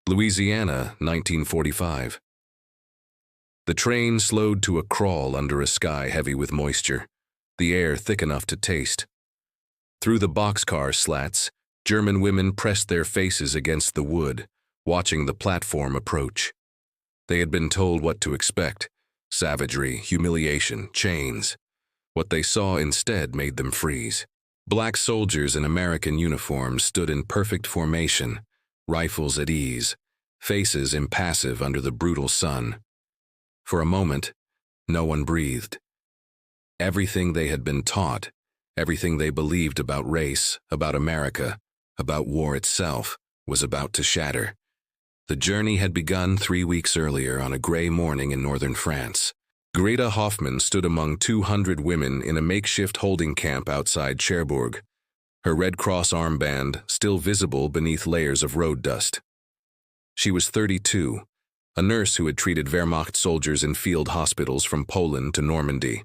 Louisiana, 1945. The train slowed to a crawl under a sky heavy with moisture, the air thick enough to taste. Through the boxcar slats, German women pressed their faces against the wood, watching the platform approach. They had been told what to expect: savagery, humiliation, chains. What they saw instead made them freeze. Black soldiers in American uniforms stood in perfect formation, rifles at ease, faces impassive under the brutal sun. For a moment, no one breathed. Everything they had been taught, everything they believed about race, about America, about war itself, was about to shatter. The journey had begun 3 weeks earlier on a gray morning in northern France. Greta Hoffmann stood among 200 women in a makeshift holding camp outside Cherbourg, her Red Cross armband still visible beneath layers of road dust. She was 32, a nurse who had treated Wehrmacht soldiers in field hospitals from Poland to Normandy.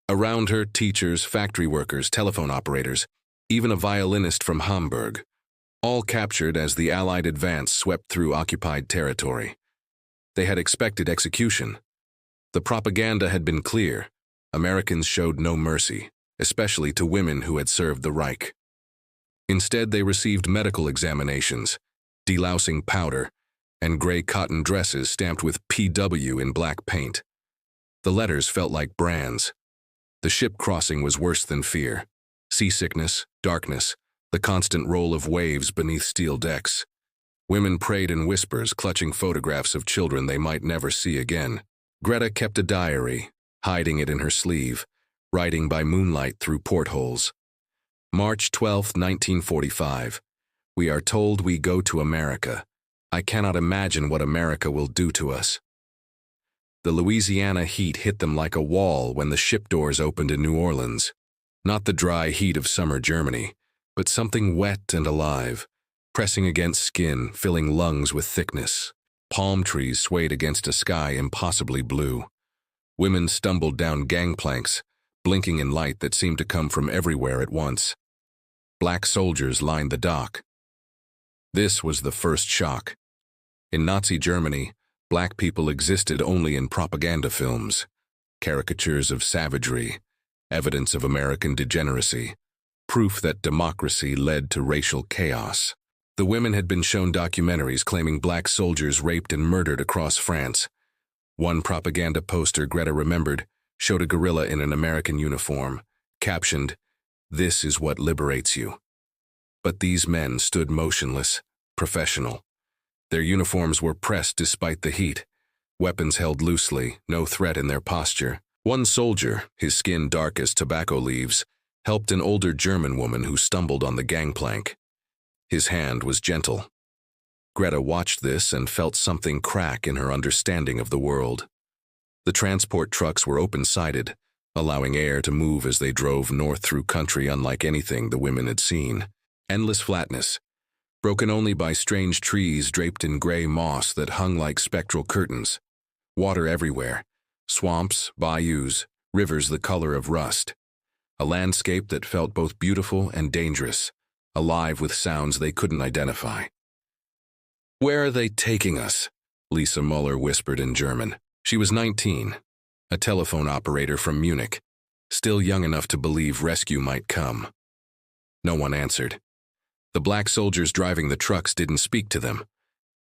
Around her, teachers, factory workers, telephone operators, even a violinist from Hamburg, all captured as the Allied advance swept through occupied territory. They had expected execution. The propaganda had been clear. Americans showed no mercy, especially to women who had served the Reich. Instead, they received medical examinations, delousing powder, and gray cotton dresses stamped with PW in black paint. The letters felt like brands. The ship crossing was worse than fear. Seasickness, darkness, the constant roll of waves beneath steel decks. Women prayed in whispers, clutching photographs of children they might never see again. Greta kept a diary, hiding it in her sleeve, writing by moonlight through portholes. March 12, 1945. We are told we go to America. I cannot imagine what America will do to us. The Louisiana heat hit them like a wall when the ship doors opened in New Orleans. Not the dry heat of summer Germany, but something wet and alive, pressing against skin, filling lungs with thickness. Palm trees swayed against a sky impossibly blue. Women stumbled down gangplanks, blinking in light that seemed to come from everywhere at once. Black soldiers lined the dock. This was the first shock. In Nazi Germany, black people existed only in propaganda films, caricatures of savagery, evidence of American degeneracy, proof that democracy led to racial chaos. The women had been shown documentaries claiming black soldiers raped and murdered across France. One propaganda poster Greta remembered showed a gorilla in an American uniform, captioned, "This is what liberates you." But these men stood motionless, professional. Their uniforms were pressed despite the heat, weapons held loosely, no threat in their posture. One soldier, his skin dark as tobacco leaves, helped an older German woman who stumbled on the gangplank. His hand was gentle. Greta watched this and felt something crack in her understanding of the world. The transport trucks were open-sided, allowing air to move as they drove north through country unlike anything the women had seen. Endless flatness, broken only by strange trees draped in gray moss that hung like spectral curtains. Water everywhere, swamps, bayous, rivers the color of rust. A landscape that felt both beautiful and dangerous, alive with sounds they couldn't identify. "Where are they taking us?" Lisa Muller whispered in German. She was 19, a telephone operator from Munich, still young enough to believe rescue might come. No one answered. The black soldiers driving the trucks didn't speak to them,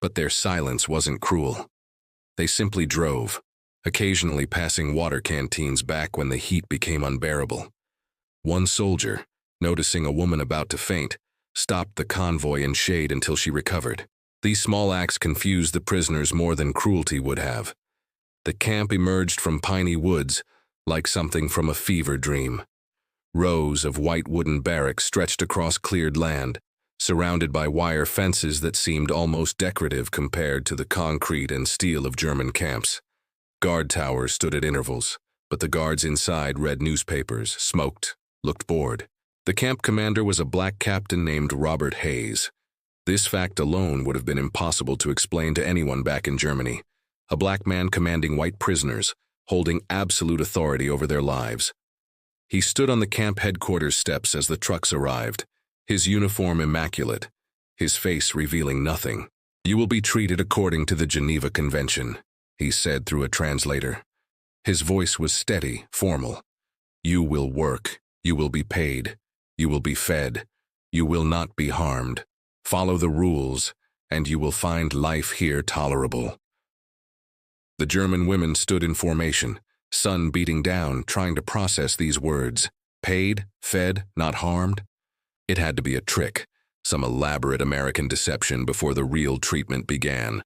but their silence wasn't cruel. They simply drove, occasionally passing water canteens back when the heat became unbearable. One soldier, noticing a woman about to faint, stopped the convoy in shade until she recovered. These small acts confused the prisoners more than cruelty would have. The camp emerged from piney woods like something from a fever dream. Rows of white wooden barracks stretched across cleared land, surrounded by wire fences that seemed almost decorative compared to the concrete and steel of German camps. Guard towers stood at intervals, but the guards inside read newspapers, smoked, looked bored. The camp commander was a black captain named Robert Hayes. This fact alone would have been impossible to explain to anyone back in Germany. A black man commanding white prisoners, holding absolute authority over their lives. He stood on the camp headquarters steps as the trucks arrived, his uniform immaculate, his face revealing nothing. "You will be treated according to the Geneva Convention," he said through a translator. His voice was steady, formal. "You will work. You will be paid. You will be fed. You will not be harmed. Follow the rules, and you will find life here tolerable." The German women stood in formation, sun beating down, trying to process these words. Paid, fed, not harmed? It had to be a trick, some elaborate American deception before the real treatment began.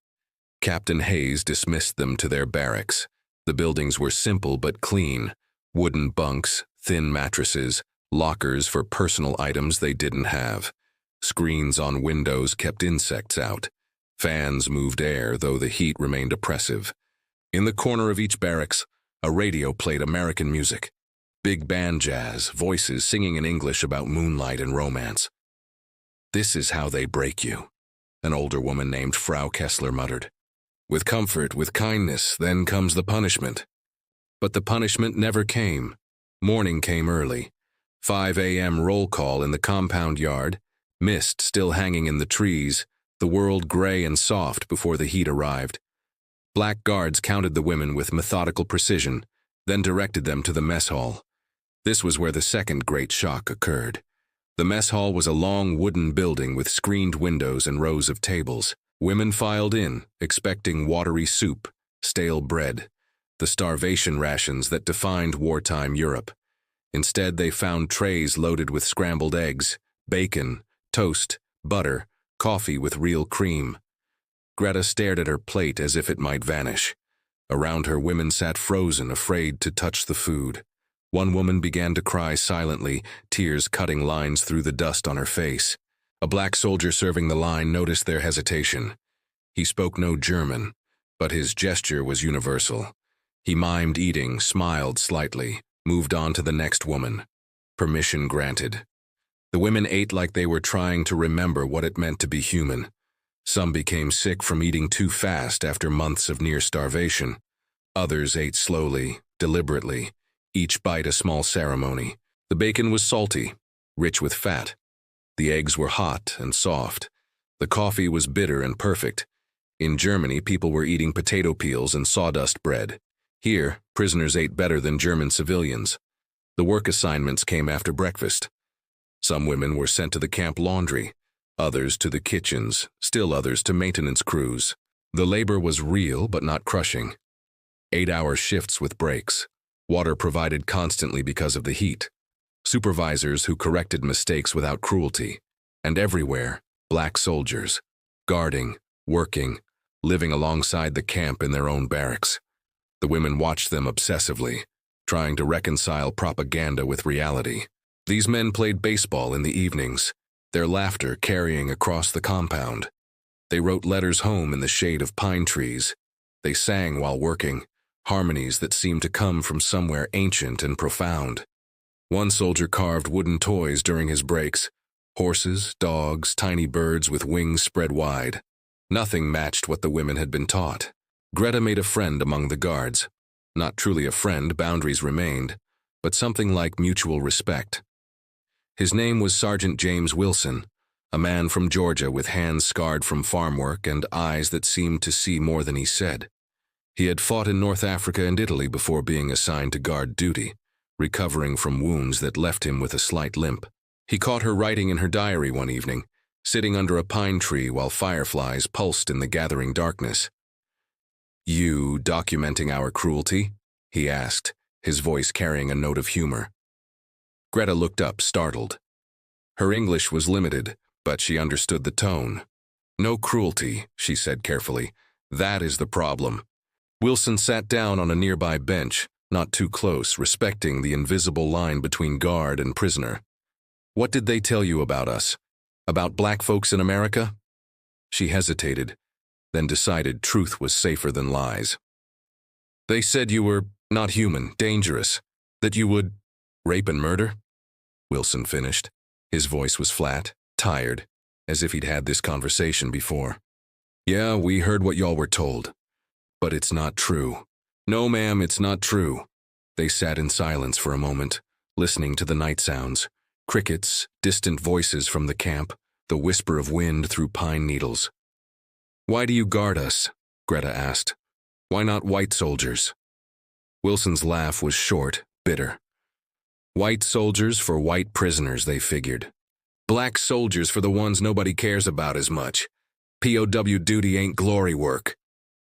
Captain Hayes dismissed them to their barracks. The buildings were simple but clean. Wooden bunks, thin mattresses, lockers for personal items they didn't have. Screens on windows kept insects out. Fans moved air, though the heat remained oppressive. In the corner of each barracks, a radio played American music. Big band jazz, voices singing in English about moonlight and romance. "This is how they break you," an older woman named Frau Kessler muttered. "With comfort, with kindness, then comes the punishment." But the punishment never came. Morning came early. 5 a.m. roll call in the compound yard, mist still hanging in the trees, the world gray and soft before the heat arrived. Black guards counted the women with methodical precision, then directed them to the mess hall. This was where the second great shock occurred. The mess hall was a long wooden building with screened windows and rows of tables. Women filed in, expecting watery soup, stale bread, the starvation rations that defined wartime Europe. Instead, they found trays loaded with scrambled eggs, bacon, toast, butter, coffee with real cream. Greta stared at her plate as if it might vanish. Around her, women sat frozen, afraid to touch the food. One woman began to cry silently, tears cutting lines through the dust on her face. A black soldier serving the line noticed their hesitation. He spoke no German, but his gesture was universal. He mimed eating, smiled slightly, moved on to the next woman. Permission granted. The women ate like they were trying to remember what it meant to be human. Some became sick from eating too fast after months of near starvation. Others ate slowly, deliberately, each bite a small ceremony. The bacon was salty, rich with fat. The eggs were hot and soft. The coffee was bitter and perfect. In Germany, people were eating potato peels and sawdust bread. Here, prisoners ate better than German civilians. The work assignments came after breakfast. Some women were sent to the camp laundry, others to the kitchens, still others to maintenance crews. The labor was real but not crushing. 8-hour shifts with breaks. Water provided constantly because of the heat. Supervisors who corrected mistakes without cruelty. And everywhere, black soldiers, guarding, working, living alongside the camp in their own barracks. The women watched them obsessively, trying to reconcile propaganda with reality. These men played baseball in the evenings, their laughter carrying across the compound. They wrote letters home in the shade of pine trees. They sang while working, harmonies that seemed to come from somewhere ancient and profound. One soldier carved wooden toys during his breaks, horses, dogs, tiny birds with wings spread wide. Nothing matched what the women had been taught. Greta made a friend among the guards. Not truly a friend, boundaries remained, but something like mutual respect. His name was Sergeant James Wilson, a man from Georgia with hands scarred from farm work and eyes that seemed to see more than he said. He had fought in North Africa and Italy before being assigned to guard duty, recovering from wounds that left him with a slight limp. He caught her writing in her diary one evening, sitting under a pine tree while fireflies pulsed in the gathering darkness. "You documenting our cruelty?" he asked, his voice carrying a note of humor. Greta looked up, startled. Her English was limited, but she understood the tone. "No cruelty," she said carefully. "That is the problem." Wilson sat down on a nearby bench, not too close, respecting the invisible line between guard and prisoner. "What did they tell you about us? About black folks in America?" She hesitated, then decided truth was safer than lies. "They said you were not human, dangerous, that you would rape and murder?" Wilson finished. His voice was flat, tired, as if he'd had this conversation before. "Yeah, we heard what y'all were told. But it's not true." "No, ma'am, it's not true." They sat in silence for a moment, listening to the night sounds. Crickets, distant voices from the camp, the whisper of wind through pine needles. Why do you guard us? Greta asked. Why not white soldiers? Wilson's laugh was short, bitter. White soldiers for white prisoners, they figured. Black soldiers for the ones nobody cares about as much. POW duty ain't glory work.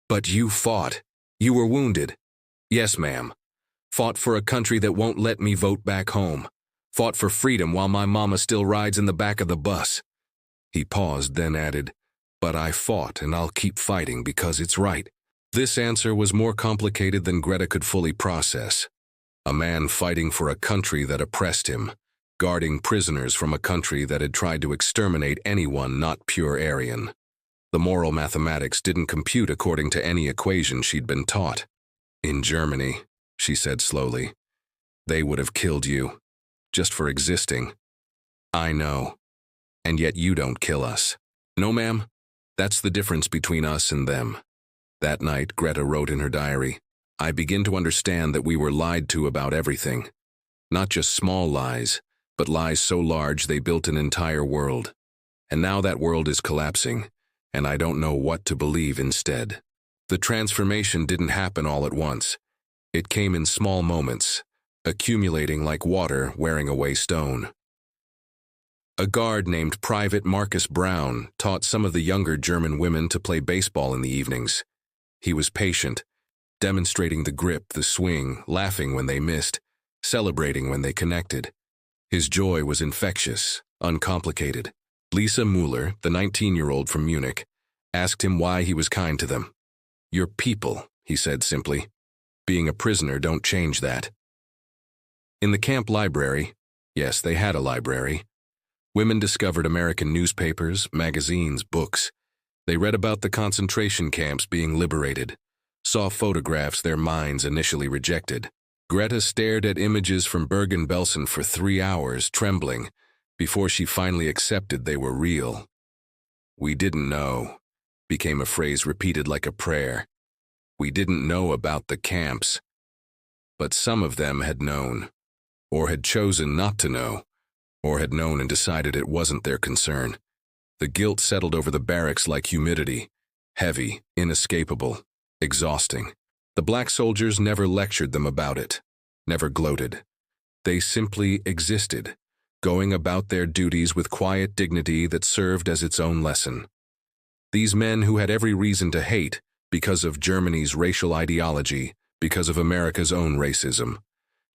But you fought. You were wounded. Yes, ma'am. Fought for a country that won't let me vote back home. Fought for freedom while my mama still rides in the back of the bus. He paused, then added, but I fought and I'll keep fighting because it's right. This answer was more complicated than Greta could fully process. A man fighting for a country that oppressed him, guarding prisoners from a country that had tried to exterminate anyone not pure Aryan. The moral mathematics didn't compute according to any equation she'd been taught. In Germany, she said slowly, they would have killed you, just for existing. I know. And yet you don't kill us. No, ma'am. That's the difference between us and them. That night, Greta wrote in her diary, I begin to understand that we were lied to about everything. Not just small lies, but lies so large they built an entire world. And now that world is collapsing, and I don't know what to believe instead. The transformation didn't happen all at once. It came in small moments, accumulating like water wearing away stone. A guard named Private Marcus Brown taught some of the younger German women to play baseball in the evenings. He was patient, demonstrating the grip, the swing, laughing when they missed, celebrating when they connected. His joy was infectious, uncomplicated. Lisa Mueller, the 19-year-old from Munich, asked him why he was kind to them. You're people, he said simply. Being a prisoner don't change that. In the camp library, yes, they had a library, women discovered American newspapers, magazines, books. They read about the concentration camps being liberated, saw photographs their minds initially rejected. Greta stared at images from Bergen-Belsen for 3 hours, trembling, before she finally accepted they were real. We didn't know, became a phrase repeated like a prayer. We didn't know about the camps. But some of them had known, or had chosen not to know, or had known and decided it wasn't their concern. The guilt settled over the barracks like humidity, heavy, inescapable, exhausting. The black soldiers never lectured them about it, never gloated. They simply existed, going about their duties with quiet dignity that served as its own lesson. These men who had every reason to hate, because of Germany's racial ideology, because of America's own racism,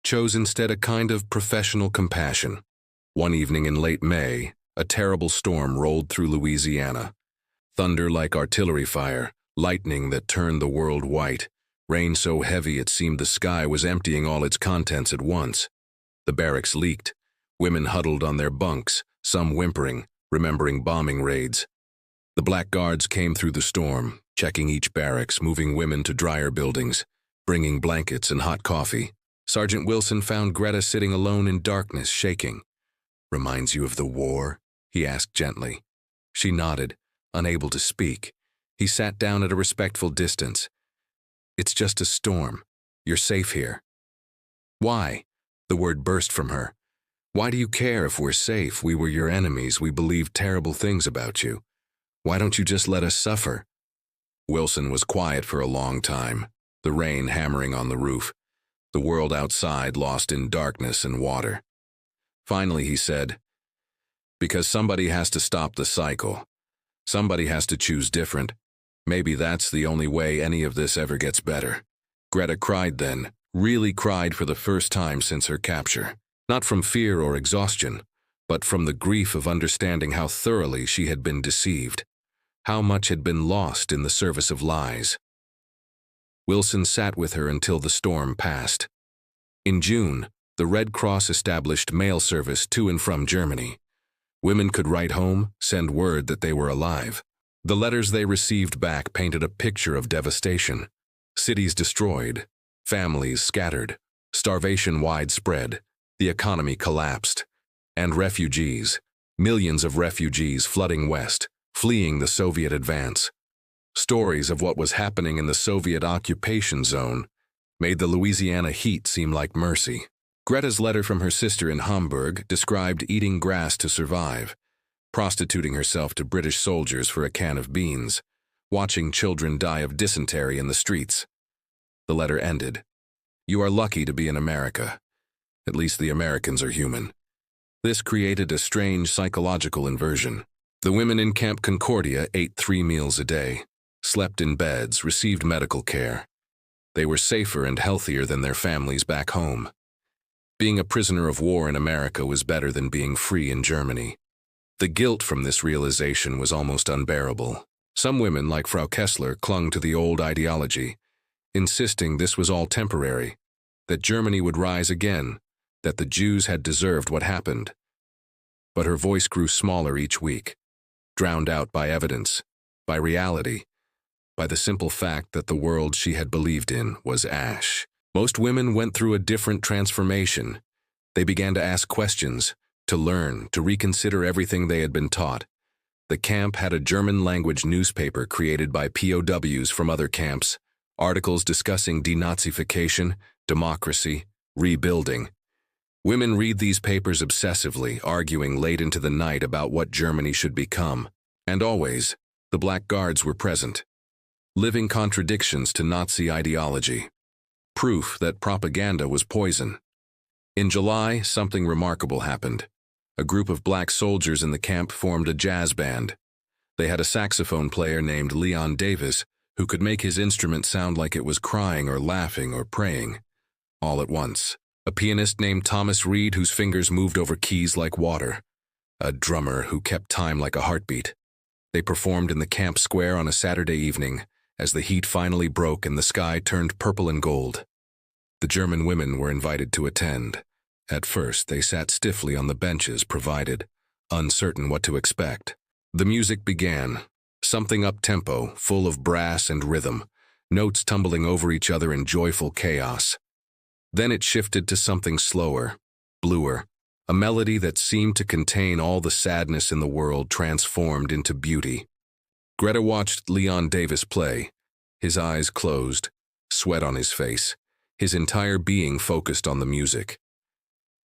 chose instead a kind of professional compassion. One evening in late May, a terrible storm rolled through Louisiana. Thunder like artillery fire, lightning that turned the world white, rain so heavy it seemed the sky was emptying all its contents at once. The barracks leaked, women huddled on their bunks, some whimpering, remembering bombing raids. The black guards came through the storm, checking each barracks, moving women to drier buildings, bringing blankets and hot coffee. Sergeant Wilson found Greta sitting alone in darkness, shaking. Reminds you of the war? He asked gently. She nodded, unable to speak. He sat down at a respectful distance. It's just a storm. You're safe here. Why? The word burst from her. Why do you care if we're safe? We were your enemies. We believed terrible things about you. Why don't you just let us suffer? Wilson was quiet for a long time, the rain hammering on the roof, the world outside lost in darkness and water. Finally, he said, because somebody has to stop the cycle. Somebody has to choose different. Maybe that's the only way any of this ever gets better. Greta cried then, really cried for the first time since her capture. Not from fear or exhaustion, but from the grief of understanding how thoroughly she had been deceived. How much had been lost in the service of lies. Wilson sat with her until the storm passed. In June, the Red Cross established mail service to and from Germany. Women could write home, send word that they were alive. The letters they received back painted a picture of devastation. Cities destroyed, families scattered, starvation widespread, the economy collapsed, and refugees, millions of refugees flooding west, fleeing the Soviet advance. Stories of what was happening in the Soviet occupation zone made the Louisiana heat seem like mercy. Greta's letter from her sister in Hamburg described eating grass to survive, prostituting herself to British soldiers for a can of beans, watching children die of dysentery in the streets. The letter ended. You are lucky to be in America. At least the Americans are human. This created a strange psychological inversion. The women in Camp Concordia ate 3 meals a day, slept in beds, received medical care. They were safer and healthier than their families back home. Being a prisoner of war in America was better than being free in Germany. The guilt from this realization was almost unbearable. Some women, like Frau Kessler, clung to the old ideology, insisting this was all temporary, that Germany would rise again, that the Jews had deserved what happened. But her voice grew smaller each week, drowned out by evidence, by reality, by the simple fact that the world she had believed in was ash. Most women went through a different transformation. They began to ask questions, to learn, to reconsider everything they had been taught. The camp had a German-language newspaper created by POWs from other camps, articles discussing denazification, democracy, rebuilding. Women read these papers obsessively, arguing late into the night about what Germany should become. And always, the Black Guards were present. Living contradictions to Nazi ideology. Proof that propaganda was poison. In July, something remarkable happened. A group of black soldiers in the camp formed a jazz band. They had a saxophone player named Leon Davis who could make his instrument sound like it was crying or laughing or praying, all at once. A pianist named Thomas Reed whose fingers moved over keys like water. A drummer who kept time like a heartbeat. They performed in the camp square on a Saturday evening as the heat finally broke and the sky turned purple and gold. The German women were invited to attend. At first, they sat stiffly on the benches provided, uncertain what to expect. The music began, something up-tempo, full of brass and rhythm, notes tumbling over each other in joyful chaos. Then it shifted to something slower, bluer, a melody that seemed to contain all the sadness in the world transformed into beauty. Greta watched Leon Davis play, his eyes closed, sweat on his face, his entire being focused on the music.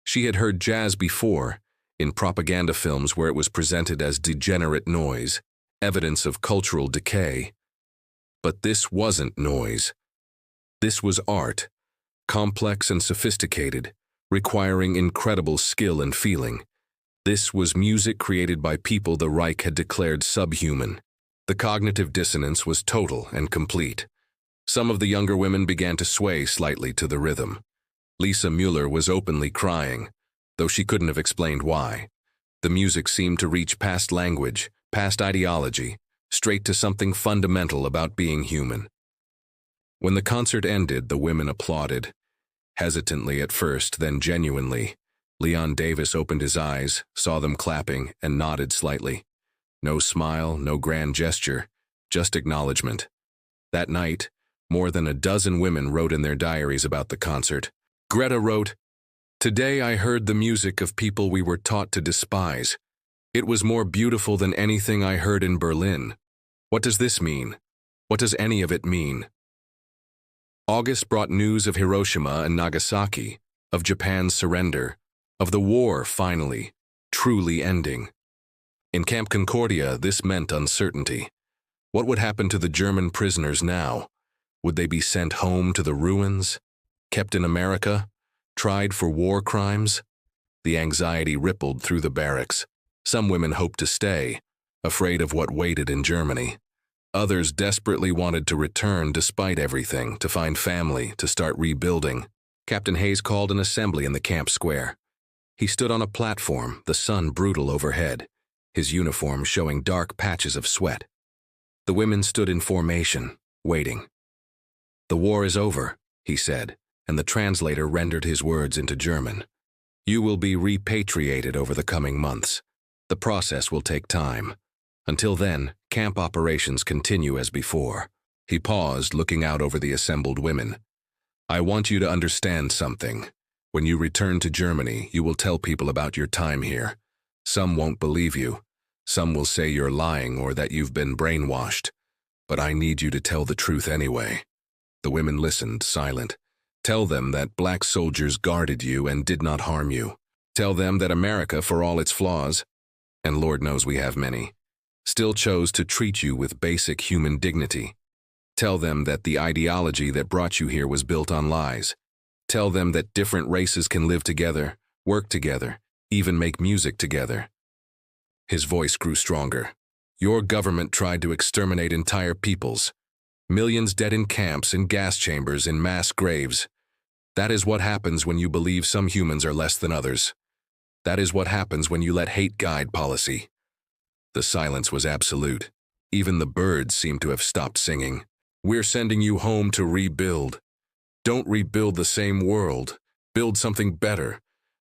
She had heard jazz before, in propaganda films where it was presented as degenerate noise, evidence of cultural decay. But this wasn't noise. This was art, complex and sophisticated, requiring incredible skill and feeling. This was music created by people the Reich had declared subhuman. The cognitive dissonance was total and complete. Some of the younger women began to sway slightly to the rhythm. Lisa Mueller was openly crying, though she couldn't have explained why. The music seemed to reach past language, past ideology, straight to something fundamental about being human. When the concert ended, the women applauded. Hesitantly at first, then genuinely. Leon Davis opened his eyes, saw them clapping, and nodded slightly. No smile, no grand gesture, just acknowledgement. That night, more than a dozen women wrote in their diaries about the concert. Greta wrote, "Today I heard the music of people we were taught to despise. It was more beautiful than anything I heard in Berlin. What does this mean? What does any of it mean?" August brought news of Hiroshima and Nagasaki, of Japan's surrender, of the war finally, truly ending. In Camp Concordia, this meant uncertainty. What would happen to the German prisoners now? Would they be sent home to the ruins? Kept in America? Tried for war crimes? The anxiety rippled through the barracks. Some women hoped to stay, afraid of what waited in Germany. Others desperately wanted to return despite everything, to find family, to start rebuilding. Captain Hayes called an assembly in the camp square. He stood on a platform, the sun brutal overhead, his uniform showing dark patches of sweat. The women stood in formation, waiting. "The war is over," he said, and the translator rendered his words into German. "You will be repatriated over the coming months. The process will take time. Until then, camp operations continue as before." He paused, looking out over the assembled women. "I want you to understand something. When you return to Germany, you will tell people about your time here. Some won't believe you. Some will say you're lying or that you've been brainwashed. But I need you to tell the truth anyway." The women listened, silent. "Tell them that black soldiers guarded you and did not harm you. Tell them that America, for all its flaws, and Lord knows we have many, still chose to treat you with basic human dignity. Tell them that the ideology that brought you here was built on lies. Tell them that different races can live together, work together, even make music together. His voice grew stronger. Your government tried to exterminate entire peoples. Millions dead in camps, in gas chambers, in mass graves. That is what happens when you believe some humans are less than others. That is what happens when you let hate guide policy. The silence was absolute. Even the birds seemed to have stopped singing. We're sending you home to rebuild. Don't rebuild the same world. Build something better.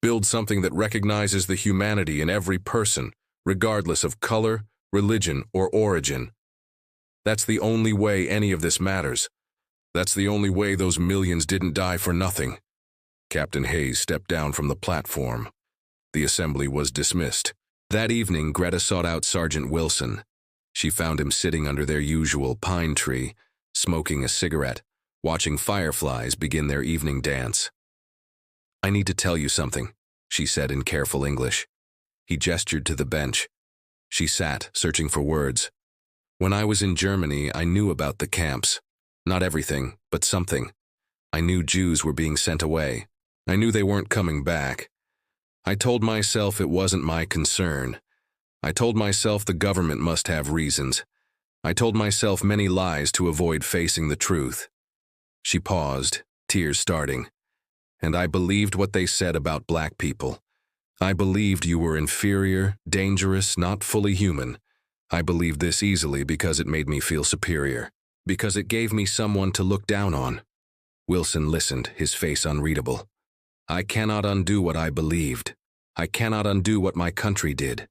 Build something that recognizes the humanity in every person, regardless of color, religion, or origin. That's the only way any of this matters. That's the only way those millions didn't die for nothing. Captain Hayes stepped down from the platform. The assembly was dismissed. That evening, Greta sought out Sergeant Wilson. She found him sitting under their usual pine tree, smoking a cigarette, watching fireflies begin their evening dance. "I need to tell you something," she said in careful English. He gestured to the bench. She sat, searching for words. "When I was in Germany, I knew about the camps. Not everything, but something. I knew Jews were being sent away. I knew they weren't coming back. I told myself it wasn't my concern. I told myself the government must have reasons. I told myself many lies to avoid facing the truth." She paused, tears starting. "And I believed what they said about black people. I believed you were inferior, dangerous, not fully human. I believed this easily because it made me feel superior, because it gave me someone to look down on." Wilson listened, his face unreadable. "I cannot undo what I believed. I cannot undo what my country did.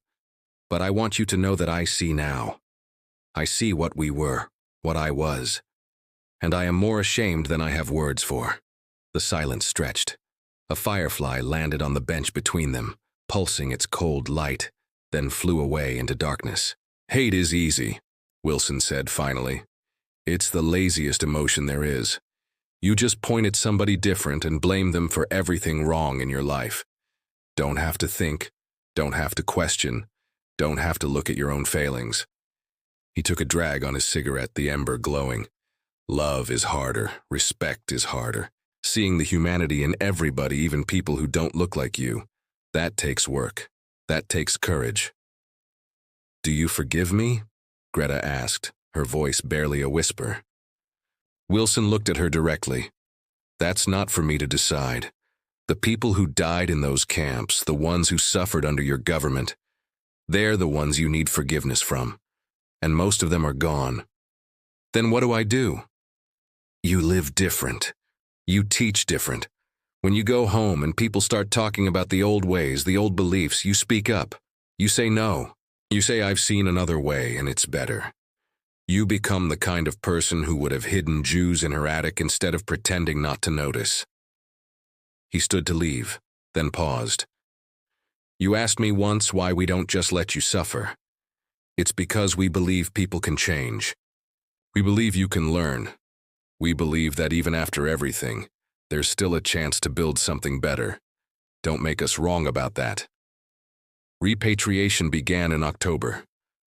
But I want you to know that I see now. I see what we were, what I was. And I am more ashamed than I have words for." The silence stretched. A firefly landed on the bench between them, pulsing its cold light, then flew away into darkness. "Hate is easy," Wilson said finally. "It's the laziest emotion there is. You just point at somebody different and blame them for everything wrong in your life. Don't have to think, don't have to question, don't have to look at your own failings." He took a drag on his cigarette, the ember glowing. "Love is harder, respect is harder. Seeing the humanity in everybody, even people who don't look like you, that takes work. That takes courage." "Do you forgive me?" Greta asked, her voice barely a whisper. Wilson looked at her directly. "That's not for me to decide. The people who died in those camps, the ones who suffered under your government, they're the ones you need forgiveness from. And most of them are gone. Then what do I do?" "You live different. You teach different. When you go home and people start talking about the old ways, the old beliefs, you speak up. You say no. You say I've seen another way and it's better. You become the kind of person who would have hidden Jews in her attic instead of pretending not to notice." He stood to leave, then paused. "You asked me once why we don't just let you suffer. It's because we believe people can change. We believe you can learn. We believe that even after everything, there's still a chance to build something better. Don't make us wrong about that." Repatriation began in October.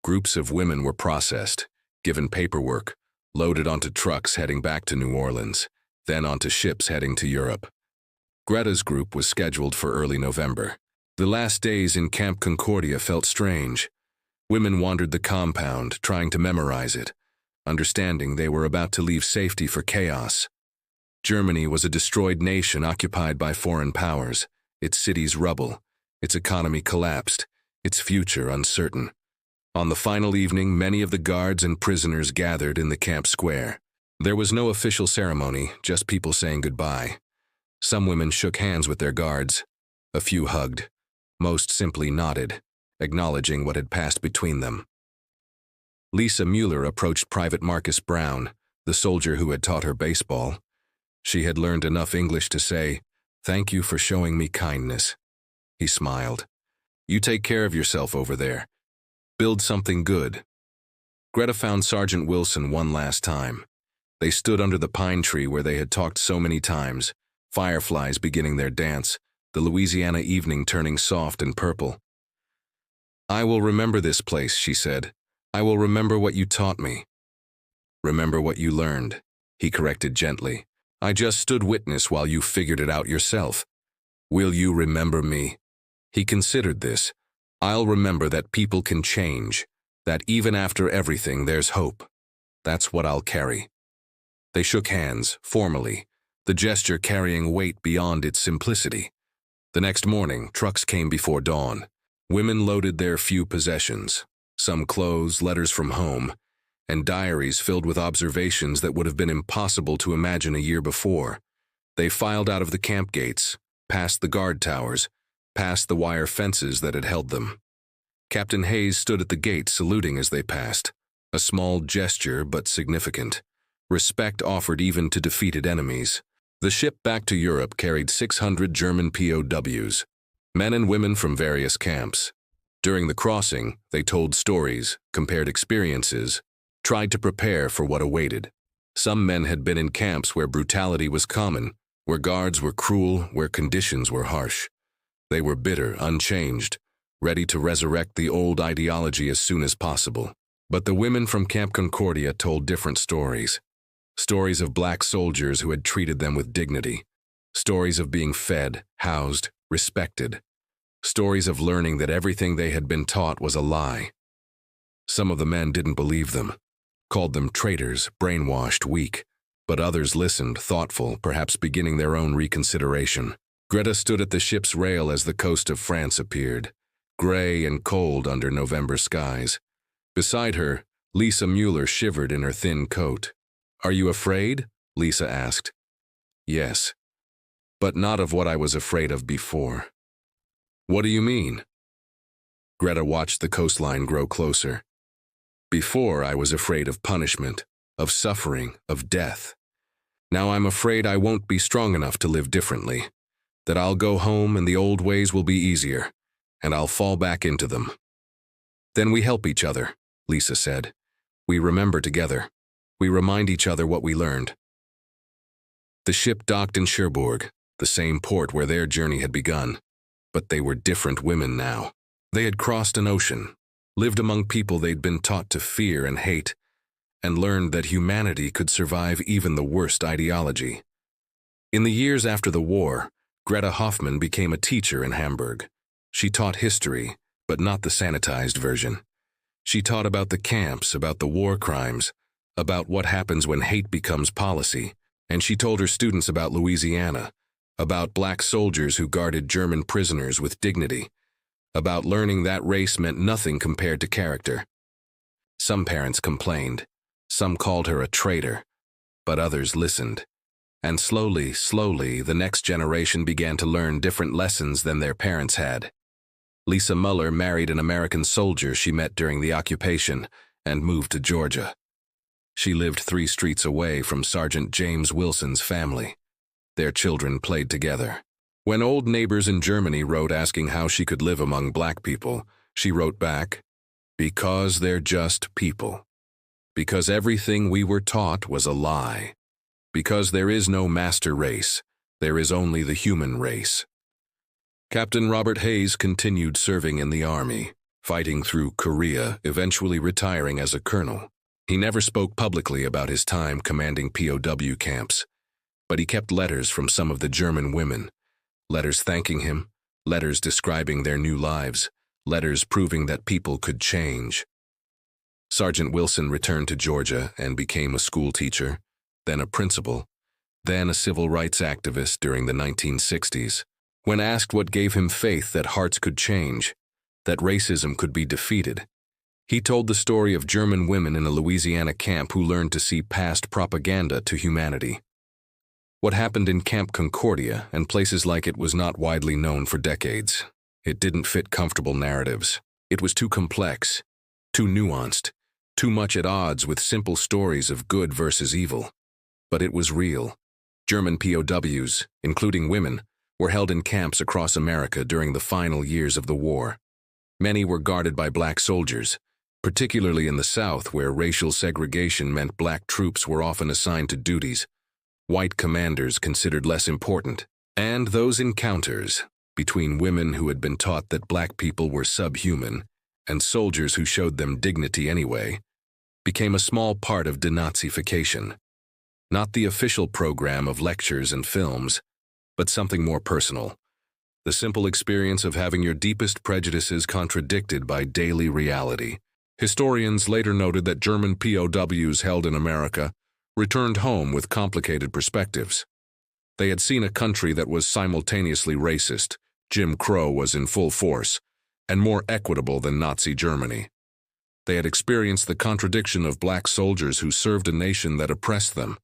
Groups of women were processed, given paperwork, loaded onto trucks heading back to New Orleans, then onto ships heading to Europe. Greta's group was scheduled for early November. The last days in Camp Concordia felt strange. Women wandered the compound, trying to memorize it, understanding they were about to leave safety for chaos. Germany was a destroyed nation occupied by foreign powers, its cities rubble, its economy collapsed, its future uncertain. On the final evening, many of the guards and prisoners gathered in the camp square. There was no official ceremony, just people saying goodbye. Some women shook hands with their guards. A few hugged. Most simply nodded, acknowledging what had passed between them. Lisa Mueller approached Private Marcus Brown, the soldier who had taught her baseball. She had learned enough English to say, "Thank you for showing me kindness." He smiled. "You take care of yourself over there. Build something good." Greta found Sergeant Wilson one last time. They stood under the pine tree where they had talked so many times, fireflies beginning their dance, the Louisiana evening turning soft and purple. "I will remember this place," she said. I will remember what you taught me. Remember what you learned, he corrected gently. I just stood witness while you figured it out yourself. Will you remember me? He considered this. I'll remember that people can change, that even after everything there's hope. That's what I'll carry. They shook hands, formally, the gesture carrying weight beyond its simplicity. The next morning, trucks came before dawn. Women loaded their few possessions, some clothes, letters from home, and diaries filled with observations that would have been impossible to imagine a year before. They filed out of the camp gates, past the guard towers, past the wire fences that had held them. Captain Hayes stood at the gate saluting as they passed, a small gesture but significant. Respect offered even to defeated enemies. The ship back to Europe carried 600 German POWs, men and women from various camps. During the crossing, they told stories, compared experiences, tried to prepare for what awaited. Some men had been in camps where brutality was common, where guards were cruel, where conditions were harsh. They were bitter, unchanged, ready to resurrect the old ideology as soon as possible. But the women from Camp Concordia told different stories. Stories of black soldiers who had treated them with dignity. Stories of being fed, housed, respected. Stories of learning that everything they had been taught was a lie. Some of the men didn't believe them, called them traitors, brainwashed, weak. But others listened, thoughtful, perhaps beginning their own reconsideration. Greta stood at the ship's rail as the coast of France appeared, gray and cold under November skies. Beside her, Lisa Mueller shivered in her thin coat. Are you afraid? Lisa asked. Yes, but not of what I was afraid of before. What do you mean? Greta watched the coastline grow closer. Before, I was afraid of punishment, of suffering, of death. Now I'm afraid I won't be strong enough to live differently, that I'll go home and the old ways will be easier, and I'll fall back into them. Then we help each other, Lisa said. We remember together. We remind each other what we learned. The ship docked in Cherbourg, the same port where their journey had begun. But they were different women now. They had crossed an ocean, lived among people they'd been taught to fear and hate, and learned that humanity could survive even the worst ideology. In the years after the war, Greta Hoffmann became a teacher in Hamburg. She taught history, but not the sanitized version. She taught about the camps, about the war crimes, about what happens when hate becomes policy, and she told her students about Louisiana, about black soldiers who guarded German prisoners with dignity, about learning that race meant nothing compared to character. Some parents complained, some called her a traitor, but others listened. And slowly, the next generation began to learn different lessons than their parents had. Lisa Muller married an American soldier she met during the occupation and moved to Georgia. She lived 3 streets away from Sergeant James Wilson's family. Their children played together. When old neighbors in Germany wrote asking how she could live among black people, she wrote back, "Because they're just people. Because everything we were taught was a lie. Because there is no master race, there is only the human race." Captain Robert Hayes continued serving in the Army, fighting through Korea, eventually retiring as a colonel. He never spoke publicly about his time commanding POW camps, but he kept letters from some of the German women, letters thanking him, letters describing their new lives, letters proving that people could change. Sergeant Wilson returned to Georgia and became a school teacher, then a principal, then a civil rights activist during the 1960s. When asked what gave him faith that hearts could change, that racism could be defeated, he told the story of German women in a Louisiana camp who learned to see past propaganda to humanity. What happened in Camp Concordia and places like it was not widely known for decades. It didn't fit comfortable narratives. It was too complex, too nuanced, too much at odds with simple stories of good versus evil. But it was real. German POWs, including women, were held in camps across America during the final years of the war. Many were guarded by black soldiers, particularly in the South where racial segregation meant black troops were often assigned to duties white commanders considered less important. And those encounters between women who had been taught that black people were subhuman and soldiers who showed them dignity anyway, became a small part of denazification. Not the official program of lectures and films, but something more personal. The simple experience of having your deepest prejudices contradicted by daily reality. Historians later noted that German POWs held in America returned home with complicated perspectives. They had seen a country that was simultaneously racist, Jim Crow was in full force, and more equitable than Nazi Germany. They had experienced the contradiction of black soldiers who served a nation that oppressed them,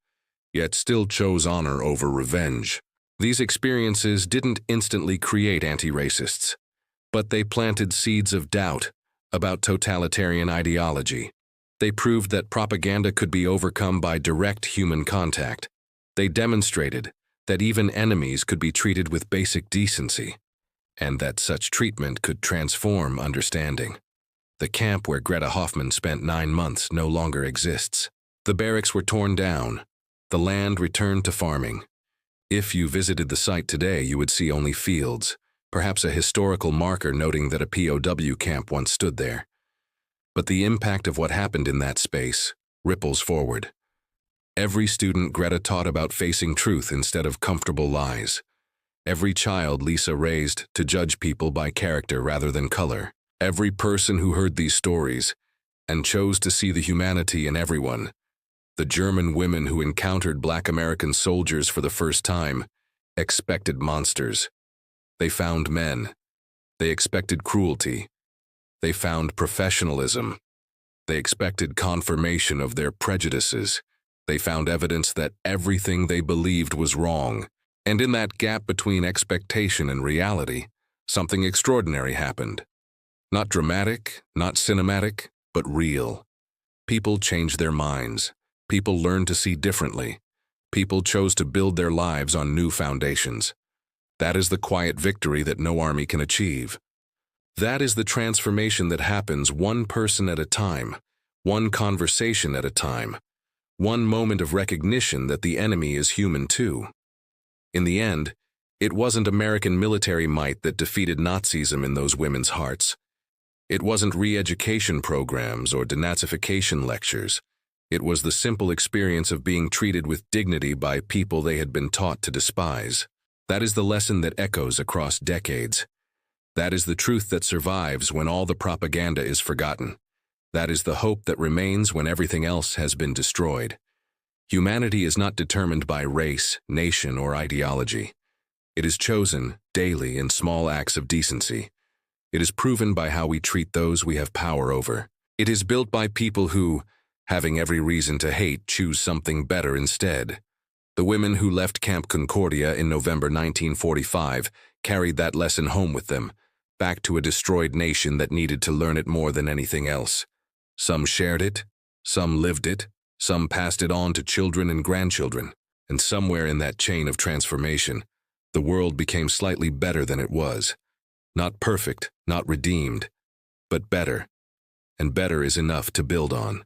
yet still chose honor over revenge. These experiences didn't instantly create anti-racists, but they planted seeds of doubt about totalitarian ideology. They proved that propaganda could be overcome by direct human contact. They demonstrated that even enemies could be treated with basic decency, and that such treatment could transform understanding. The camp where Greta Hoffman spent 9 months no longer exists. The barracks were torn down. The land returned to farming. If you visited the site today, you would see only fields, perhaps a historical marker noting that a POW camp once stood there. But the impact of what happened in that space ripples forward. Every student Greta taught about facing truth instead of comfortable lies. Every child Lisa raised to judge people by character rather than color. Every person who heard these stories and chose to see the humanity in everyone. The German women who encountered Black American soldiers for the first time expected monsters. They found men. They expected cruelty. They found professionalism. They expected confirmation of their prejudices. They found evidence that everything they believed was wrong. And in that gap between expectation and reality, something extraordinary happened. Not dramatic, not cinematic, but real. People changed their minds. People learned to see differently. People chose to build their lives on new foundations. That is the quiet victory that no army can achieve. That is the transformation that happens one person at a time, one conversation at a time, one moment of recognition that the enemy is human too. In the end, it wasn't American military might that defeated Nazism in those women's hearts. It wasn't re-education programs or denazification lectures. It was the simple experience of being treated with dignity by people they had been taught to despise. That is the lesson that echoes across decades. That is the truth that survives when all the propaganda is forgotten. That is the hope that remains when everything else has been destroyed. Humanity is not determined by race, nation, or ideology. It is chosen daily in small acts of decency. It is proven by how we treat those we have power over. It is built by people who, having every reason to hate, choose something better instead. The women who left Camp Concordia in November 1945 carried that lesson home with them, back to a destroyed nation that needed to learn it more than anything else. Some shared it, some lived it, some passed it on to children and grandchildren, and somewhere in that chain of transformation, the world became slightly better than it was. Not perfect, not redeemed, but better, and better is enough to build on.